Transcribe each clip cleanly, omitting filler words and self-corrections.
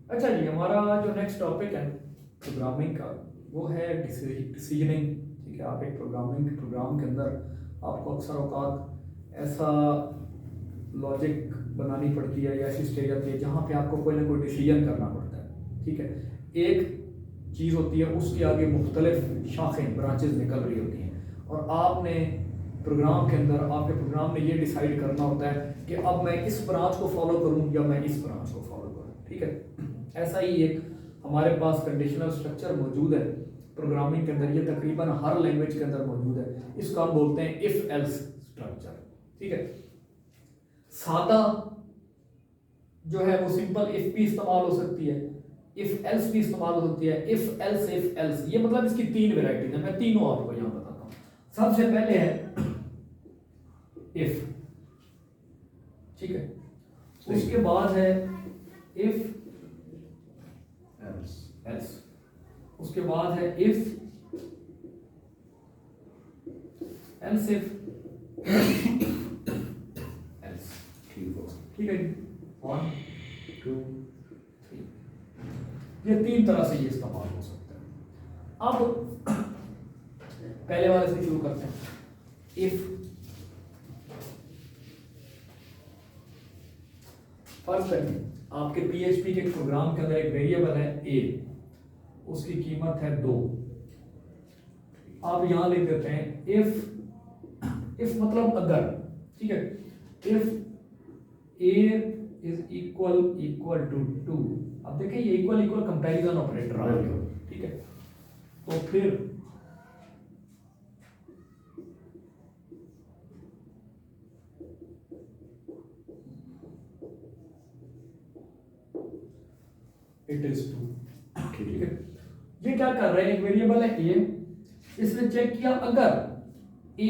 अच्छा जी, हमारा जो नेक्स्ट टॉपिक है प्रोग्रामिंग का, वो है डिसीजनिंग। ठीक है, आप एक प्रोग्राम के अंदर आपको अक्सर औकात ऐसा लॉजिक बनानी पड़ती है या ऐसी स्टेज आती है जहाँ पे आपको कोई ना कोई डिसीजन करना पड़ता है। ठीक है, एक चीज़ होती है, उसके आगे मुख्तलिफ शाखें ब्रांचेस निकल रही होती हैं, और आपने प्रोग्राम के अंदर आपके प्रोग्राम में ये डिसाइड करना होता है कि अब मैं इस ब्रांच को फॉलो करूँ या मैं इस ब्रांच को फॉलो करूँ। ठीक है, ऐसा ही एक हमारे पास कंडीशनल स्ट्रक्चर मौजूद है प्रोग्रामिंग के अंदर, ये तकरीबन हर लैंग्वेज के अंदर मौजूद है। इसको हम बोलते हैं इफ एल्स स्ट्रक्चर। ठीक है, सादा जो है वो सिंपल इफ भी इस्तेमाल हो सकती है, इफ एल्स भी इस्तेमाल होती है, इफ एल्स। ये मतलब इसकी तीन वेराइटीज है, मैं तीनों आपको यहां बताता हूं। सबसे पहले है इफ, ठीक है, उसके बाद है इफ एल्स, उसके बाद है इफ एल्स इफ एल्स। ठीक है, 1 2 3, ये तीन तरह से ये इस्तेमाल हो सकता है। अब पहले वाले से शुरू करते हैं। इफ, फर्स्ट करिए आपके PHP के प्रोग्राम के अंदर एक वेरिएबल है a, उसकी कीमत है 2। आप यहां लिख देते हैं इफ मतलब अगर। ठीक है, if a is equal to 2। अब देखें ये इक्वल कंपैरिजन ऑपरेटर आ गया। ठीक है, तो फिर इट इज 2। ठीक है, ये क्या कर रहे हैं, एक वेरिएबल है a, इसने चेक किया अगर a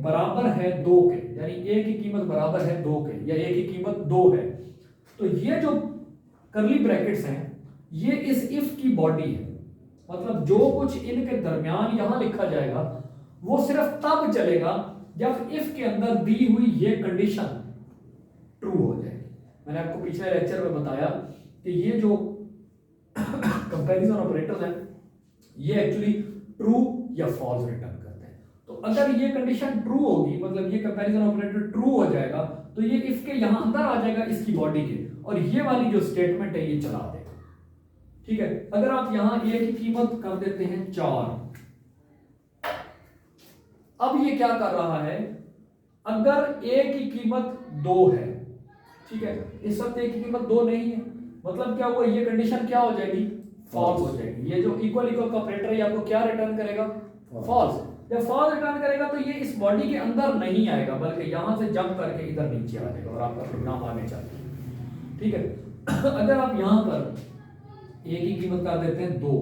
बराबर है 2 के, यानी a की कीमत बराबर है 2 के, या a की कीमत 2 है, तो ये जो करली ब्रैकेट्स हैं ये इस इफ की बॉडी है। मतलब जो कुछ इनके दरमियान यहां लिखा जाएगा वो सिर्फ तब चलेगा जब इफ के अंदर दी हुई ये कंडीशन ट्रू हो जाएगी। मैंने आपको पिछले लेक्चर में बताया कि ये जो कंपैरिजन ऑपरेटर्स हैं ये एक्चुअली ट्रू या फॉल्स रिटर्न करते हैं। तो अगर ये कंडीशन ट्रू होगी, मतलब ये कंपैरिजन ऑपरेटर ट्रू हो जाएगा, तो ये इफ के यहां अंदर आ जाएगा इसकी बॉडी के, और ये वाली जो स्टेटमेंट है ये चला देगा। ठीक है, अगर आप यहां a की कीमत कर देते हैं 4, अब ये क्या कर रहा है, अगर a की कीमत 2 है, ठीक है, इस वक्त a की कीमत 2 नहीं है, मतलब क्या हुआ, ये कंडीशन क्या हो जाएगी, फॉल्स हो जाएगी। ये जो इक्वल का ऑपरेटर है आपको क्या रिटर्न करेगा, फॉल्स। जब फॉल्स रिटर्न करेगा तो ये इस बॉडी के अंदर नहीं आएगा, बल्कि यहां से जंप करके इधर नीचे आ जाएगा और आपका प्रोग्राम आगे चलेगा। ठीक है, अगर आप यहां पर a की कीमत कर देते हैं 2,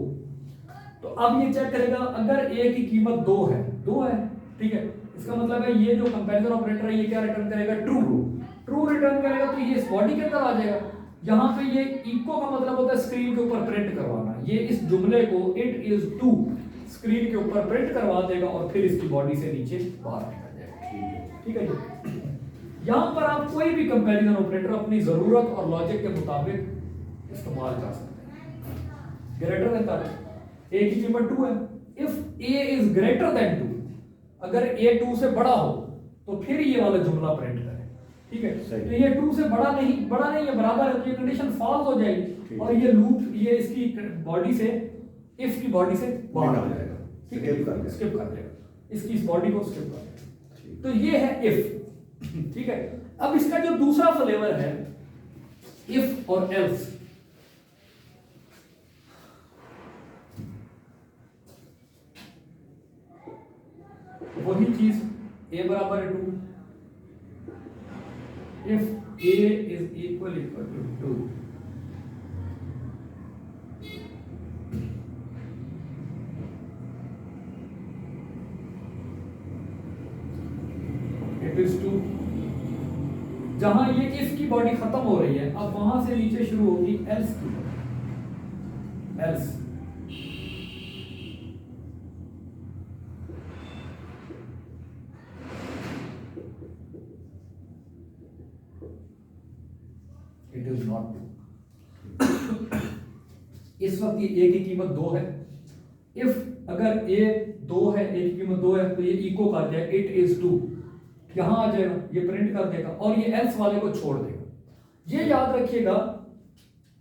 तो अब ये चेक करेगा अगर a की कीमत 2 है, 2 है, ठीक है, इसका मतलब है ये जो कंपैरिजन ऑपरेटर है ये क्या रिटर्न करेगा, ट्रू रिटर्न करेगा। तो ये इस बॉडी के अंदर आ जाएगा। यहां पे ये इको का मतलब होता है स्क्रीन के ऊपर प्रिंट करवाना, ये इस जुमले को इट इज 2 स्क्रीन के ऊपर प्रिंट करवा देगा और फिर इसकी बॉडी से नीचे बाहर निकल जाएगा। ठीक है जी, यहां पर आप कोई भी कंपैरिजन ऑपरेटर अपनी जरूरत और लॉजिक के मुताबिक इस्तेमाल कर सकते हैं। ग्रेटर देन दैट, a की कीमत 2 है, if a is greater then 2, अगर a 2 से बड़ा हो तो फिर ये वाला जुमला प्रिंट करें। ठीक है, तो ये 2 से बड़ा नहीं है, बराबर है, तो ये कंडीशन फॉल्स हो जाएगी और ये लूप ये इसकी बॉडी से, इफ की बॉडी से बाहर आ जाएगा। ठीक है, स्किप कर देगा, इसकी इस बॉडी को स्किप कर देगा। तो ये है इफ। ठीक है, अब इसका जो दूसरा फ्लेवर है इफ और एल्स, वही चीज a बराबर है 2, if a is equal to 2, it is 2। जहां ये if की बॉडी खत्म हो रही है, अब वहां से नीचे शुरू होगी else की, else। It is not 2। इस वक्त ये ए की कीमत 2 है। इफ अगर ए 2 है, ए की कीमत 2 है, तो ये इको कर दिया इट इज 2, यहां आ जाएगा, ये प्रिंट कर देगा और ये एल्स वाले को छोड़ देगा। ये याद रखिएगा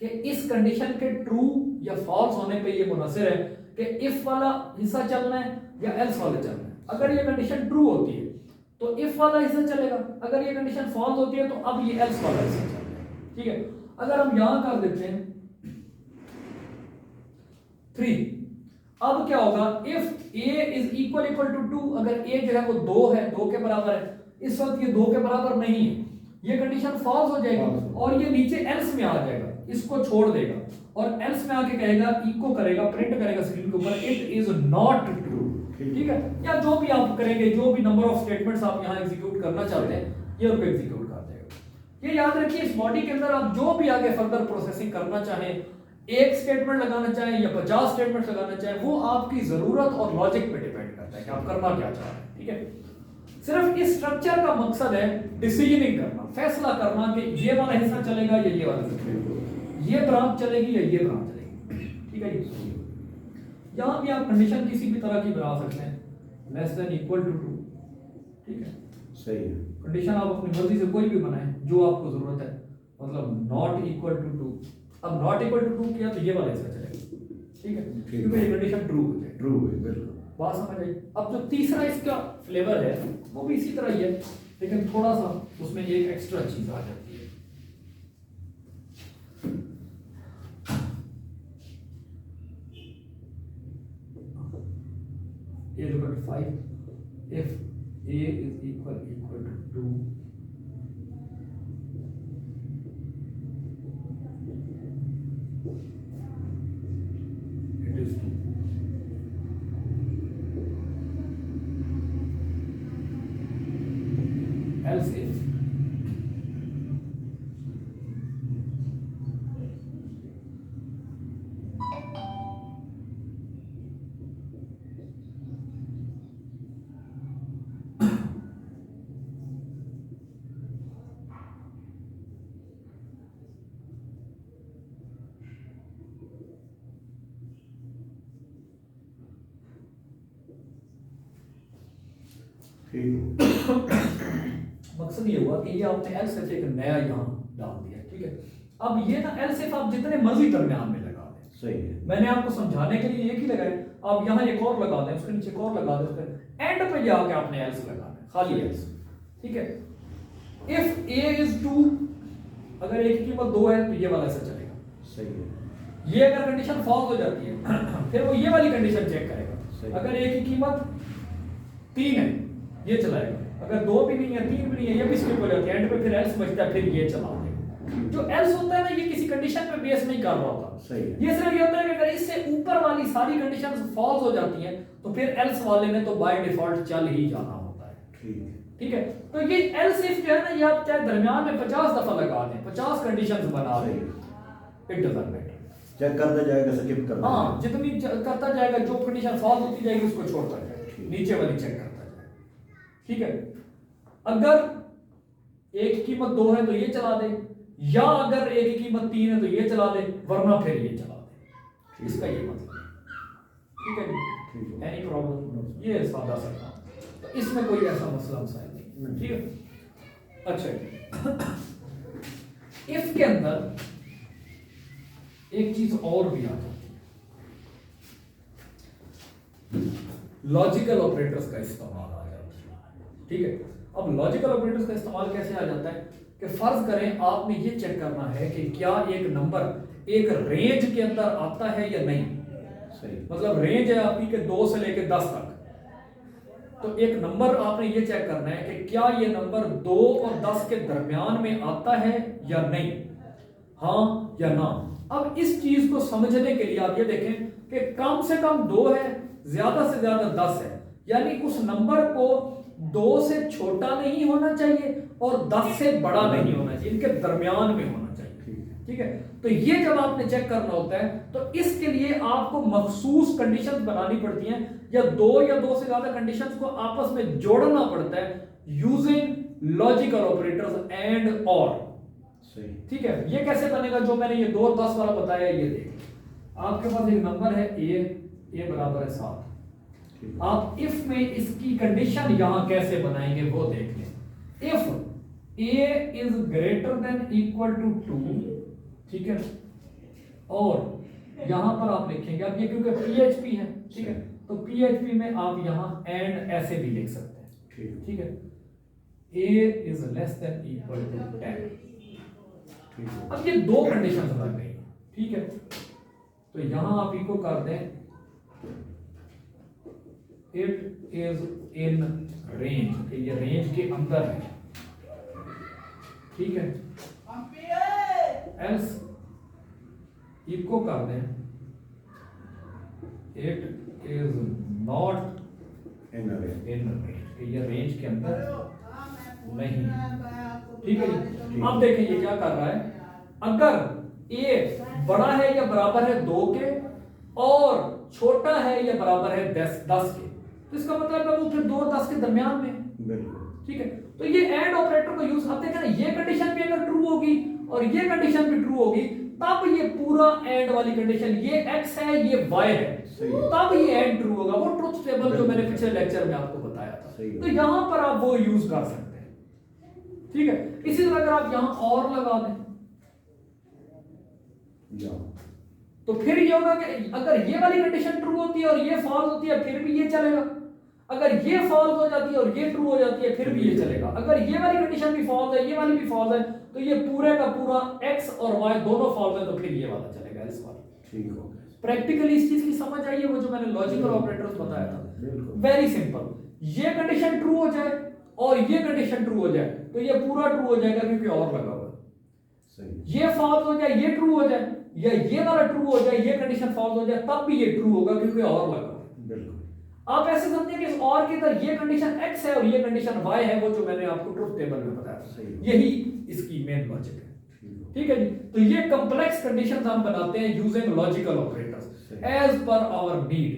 कि इस कंडीशन के ट्रू या फॉल्स होने पे ये मुनसर है कि इफ वाला हिस्सा चलना है या एल्स वाला चलना है। अगर ये कंडीशन ट्रू होती है तो इफ वाला हिस्सा चलेगा, अगर ये कंडीशन फॉल्स होती है तो अब ये एल्स वाला हिस्सा चलेगा। ठीक है, अगर हम यहां कर देते हैं 3, अब क्या होगा, if a is equal to 2, अगर a जो है वो 2 है, 2 के बराबर है, इस वक्त ये 2 के बराबर नहीं है, ये कंडीशन फॉल्स हो जाएगी और ये नीचे एल्स में आ जाएगा, इसको छोड़ देगा और एल्स में आके कहेगा, इको करेगा, प्रिंट करेगा स्क्रीन के ऊपर इट इज नॉट ट्रू। ठीक है, या जो भी आप करेंगे, जो भी नंबर ऑफ स्टेटमेंट्स आप यहां एग्जीक्यूट करना चाहते हैं ये उनको एग्जीक्यूट कर देगा। ये याद रखिए, इस बॉडी के अंदर आप जो भी आगे फर्दर प्रोसेसिंग करना चाहें, एक स्टेटमेंट लगाना चाहें या 50 स्टेटमेंट लगाना चाहें, वो आपकी जरूरत और लॉजिक पे डिपेंड करता है कि आप करना क्या चाह रहे हैं। ठीक है, सिर्फ इस स्ट्रक्चर का मकसद है डिसीजनिंग करना, फैसला करना कि ये वाला हिस्सा चलेगा या ये वाला हिस्सा चलेगा, ये ब्रांच चलेगी या ये ब्रांच चलेगी। ठीक है जी, यहां भी आप कंडीशन किसी भी तरह की बना सकते हैं, लेस देन इक्वल टू 2। ठीक है, सही है। कंडीशन आप अपनी मर्जी से कोई भी बनाएं जो आपको जरूरत है, मतलब नॉट इक्वल टू 2, अब नॉट इक्वल टू 2 किया तो ये वाला हिस्सा चलेगा। ठीक है, क्योंकि ये कंडीशन ट्रू हो जाए, ट्रू है, बिल्कुल बात समझ आई। अब जो तीसरा इसका फ्लेवर है वो भी इसी तरह ही है, लेकिन थोड़ा सा उसमें एक एक्स्ट्रा चीज आ जाती है। A equal to 5, if A is equal to 2, it is 2. Else if मकसद ये हुआ कि ये आपने एल सिर्फ एक नया यहाँ डाल दिया। ठीक है, अब ये ना एल सिर्फ आप जितने मर्जी दरमियान में लगा दें। सही है, मैंने आपको समझाने के लिए एक ही लगाया, आप यहाँ एक और लगा दें, उसके नीचे एक और लगा दें, उसके एंड पे जाके आपने एल्स लगाना है, खाली एल्स। ठीक है, इफ ए इज 2, अगर ए की कीमत 2 है तो ये वाला ऐसा चलेगा। सही है, ये अगर कंडीशन फॉल्स हो जाती है फिर वो ये वाली कंडीशन चेक करेगा, अगर ए की कीमत 3 है ये चलाएगा, अगर 2 भी नहीं है 3 भी नहीं है ये भी स्किप हो जाती है, एंड पे फिर एल्स बचता है, फिर ये चला देगा। जो एल्स होता है ना, ये किसी कंडीशन पे बेस नहीं कर रहा होता। सही है, ये सिर्फ ये होता है कि अगर इससे ऊपर वाली सारी कंडीशंस फॉल्स हो जाती हैं तो फिर एल्स वाले ने तो बाय डिफॉल्ट चल ही जाना होता है। ठीक है, ठीक है, तो ये एल्स इफ जो है ना, ये आप चाहे दरमियान में 50 दफा लगा दें, 50 कंडीशंस बना दें, इट डजंट मैटर, चेक करता जाएगा, स्किप करता हाँ जाएगा। जितनी करता जाएगा, जो कंडीशन फॉल्स होती जाएगी उसको छोड़ता जाएगा, नीचे वाली चेक करता जाएगा। ठीक है, अगर ए की कीमत 2 है तो ये चला दे, या अगर ए की कीमत 3 है तो ये चला दे, वरना फिर ये चला दे, इसका ये मतलब है। ठीक है जी, एनी प्रॉब्लम, ये सादा सा काम, तो इसमें कोई ऐसा मसला मसाइल नहीं। ठीक है, अच्छा इफ के अंदर एक चीज और भी आ जाती है, लॉजिकल ऑपरेटर्स का इस्तेमाल आ जाता है। ठीक है, अब लॉजिकल ऑपरेटर्स का इस्तेमाल कैसे आ जाता है कि फर्ज करें आपने ये चेक करना है कि क्या एक नंबर एक रेंज के अंदर आता है या नहीं। सही, मतलब रेंज है आपकी के 2 से लेकर 10 तक, तो एक नंबर आपने ये चेक करना है कि क्या ये नंबर 2 और 10 के दरमियान में आता है या नहीं, हाँ या ना। अब इस चीज को समझने के लिए आप ये देखें कि कम से कम 2 है, ज्यादा से ज्यादा 10 है, यानी उस नंबर को 2 से छोटा नहीं होना चाहिए और 10 से बड़ा नहीं होना चाहिए, इनके दरमियान में होना चाहिए। ठीक है, तो ये जब आपने चेक करना होता है तो इसके लिए आपको मखसूस कंडीशंस बनानी पड़ती हैं, या 2 से ज्यादा कंडीशंस को आपस में जोड़ना पड़ता है यूजिंग लॉजिकल ऑपरेटर्स एंड और। सही, ठीक है, ये कैसे बनेगा, जो मैंने ये 2 और 10 वाला बताया ये देख, आपके पास एक नंबर है ए बराबर है 7। ठीक है। आप इफ में इसकी कंडीशन यहां कैसे बनाएंगे वो देख लें। If A is greater than equal to 2, ठीक है, और यहां पर आप लिखेंगे, अब ये क्योंकि पीएचपी है, ठीक है, तो पीएचपी में आप यहां एंड ऐसे भी लिख सकते हैं, ठीक है, A is less than equal to 10। ठीक है। अब ये दो कंडीशन लग गई, ठीक है, तो यहां आप इको कर दें इट इज इन रेंज, ये रेंज के अंदर है, ठीक है, एल्स इको कर दें it is not in range, ये रेंज के अंदर नहीं, ठीक है जी। अब देखिए ये क्या कर रहा है, अगर ए बड़ा है या बराबर है 2 के और छोटा है या बराबर है 10 के, तो इसका मतलब है वो फिर 2 और 10 के दरमियान में, बिल्कुल, ठीक है। तो ये एंड ऑपरेटर को यूज करते हैं ना, ये कंडीशन भी अगर ट्रू होगी और ये कंडीशन भी ट्रू होगी, तब ये पूरा एंड वाली कंडीशन, ये x है ये y है, तब ये एंड ट्रू होगा। वो ट्रुथ टेबल जो मैंने पिछले लेक्चर में आपको बताया था, तो यहां पर आप वो यूज कर सकते हैं, ठीक है। इसी तरह अगर आप यहां और लगा दें तो फिर ये होगा कि अगर ये वाली कंडीशन ट्रू होती है और ये फॉल्स होती है फिर भी ये चलेगा, अगर ये फॉल्स हो जाती है और ये ट्रू हो जाती है फिर भी ये चलेगा, अगर ये वाली कंडीशन भी फॉल्स है ये वाली भी फॉल्स है तो ये पूरे का पूरा x और y दोनों फॉल्स है तो फिर ये वाला चलेगा, इस वाला, ठीक हो। प्रैक्टिकली इस चीज की समझ आई है, वो जो मैंने लॉजिकल ऑपरेटर्स बताया था, वेरी सिंपल। ये कंडीशन ट्रू हो जाए और ये कंडीशन ट्रू हो जाए तो ये पूरा ट्रू हो जाएगा क्योंकि और लगा हुआ है, सही। ये फॉल्स हो जाए ये ट्रू हो जाए या ये वाला ट्रू हो जाए ये कंडीशन फॉल्स हो जाए तब भी ये ट्रू होगा क्योंकि और लगा हुआ है, बिल्कुल। आप ऐसे समझिए कि इस और के अंदर ये कंडीशन x है और ये कंडीशन y है, वो जो मैंने आपको ट्रुथ टेबल में बताया था, यही इसकी मेन लॉजिक है, ठीक है जी। तो ये कॉम्प्लेक्स कंडीशंस हम बनाते हैं using logical operators as per our need,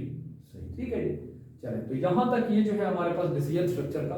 ठीक है जी। चलिए तो यहां तक ये जो है हमारे पास डिसीजन स्ट्रक्चर का